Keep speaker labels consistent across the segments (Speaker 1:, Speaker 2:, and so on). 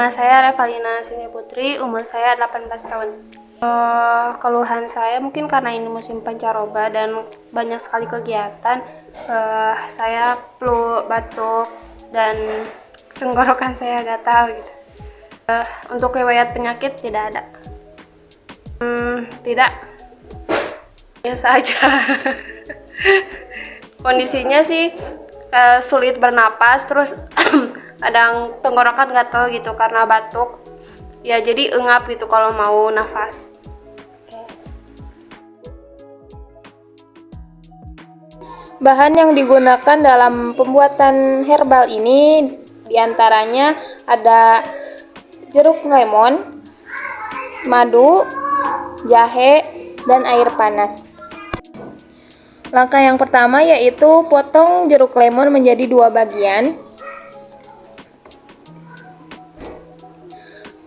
Speaker 1: Nama saya Revalina Sini Putri, umur saya 18 tahun. Keluhan saya mungkin karena ini musim pancaroba dan banyak sekali kegiatan. Saya flu, batuk, dan tenggorokan saya gatal gitu. Untuk riwayat penyakit tidak ada. Tidak, biasa aja. Kondisinya sih sulit bernapas, terus kadang tenggorokan gatel gitu karena batuk. Ya jadi engap gitu kalau mau nafas.
Speaker 2: Bahan yang digunakan dalam pembuatan herbal ini diantaranya ada jeruk lemon, madu, jahe, dan air panas. Langkah yang pertama yaitu potong jeruk lemon menjadi 2 bagian.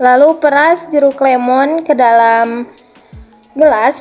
Speaker 2: Lalu peras jeruk lemon ke dalam gelas.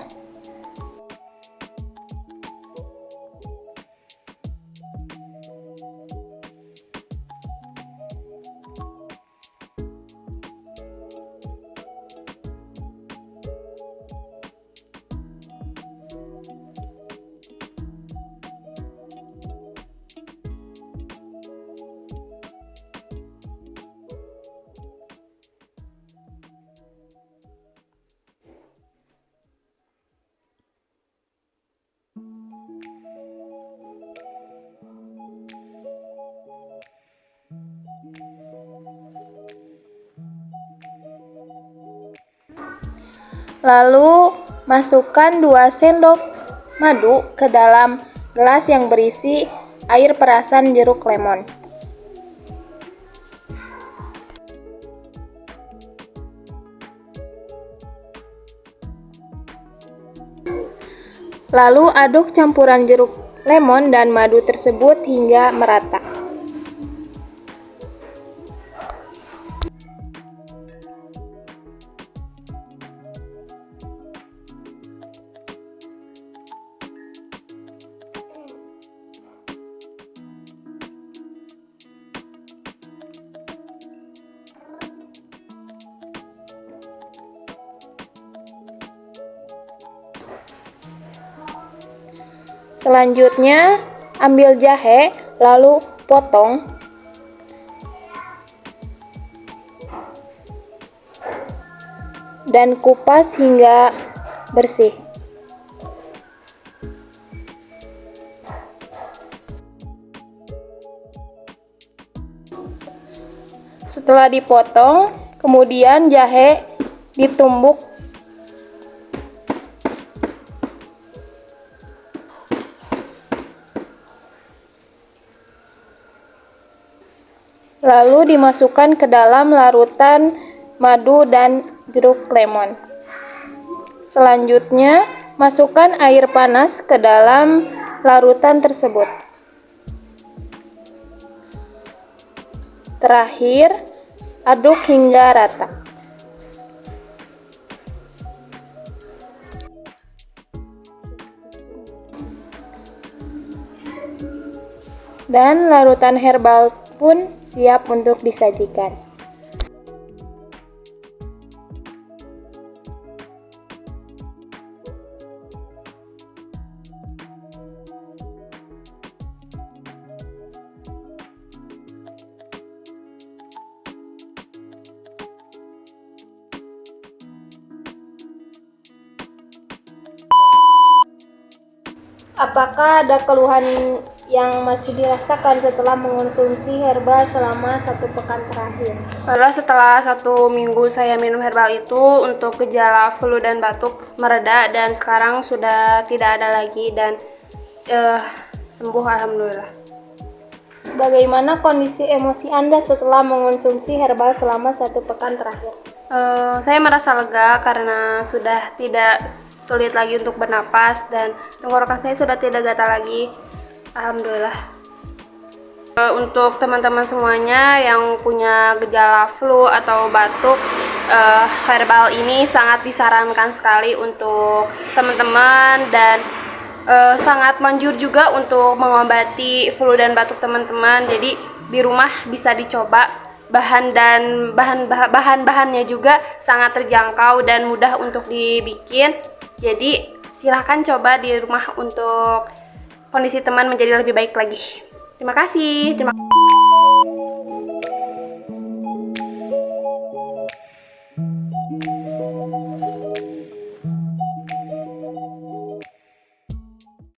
Speaker 2: Lalu masukkan 2 sendok madu ke dalam gelas yang berisi air perasan jeruk lemon. Lalu aduk campuran jeruk lemon dan madu tersebut hingga merata. Selanjutnya, ambil jahe, lalu potong. Dan kupas hingga bersih. Setelah dipotong, kemudian jahe ditumbuk lalu dimasukkan ke dalam larutan madu dan jeruk lemon. Selanjutnya, masukkan air panas ke dalam larutan tersebut. Terakhir, aduk hingga rata. Dan larutan herbal pun siap untuk disajikan. Apakah ada keluhan yang masih dirasakan setelah mengonsumsi herbal selama 1 pekan terakhir?
Speaker 1: Setelah 1 minggu saya minum herbal itu, untuk gejala flu dan batuk mereda dan sekarang sudah tidak ada lagi dan sembuh alhamdulillah.
Speaker 2: Bagaimana kondisi emosi Anda setelah mengonsumsi herbal selama 1 pekan terakhir?
Speaker 1: Saya merasa lega karena sudah tidak sulit lagi untuk bernapas dan tenggorokan saya sudah tidak gatal lagi. Alhamdulillah. Untuk teman-teman semuanya yang punya gejala flu atau batuk, herbal ini sangat disarankan sekali untuk teman-teman dan sangat manjur juga untuk mengobati flu dan batuk teman-teman. Jadi di rumah bisa dicoba bahan-bahannya juga sangat terjangkau dan mudah untuk dibikin. Jadi silahkan coba di rumah untuk kondisi teman menjadi lebih baik lagi. Terima kasih.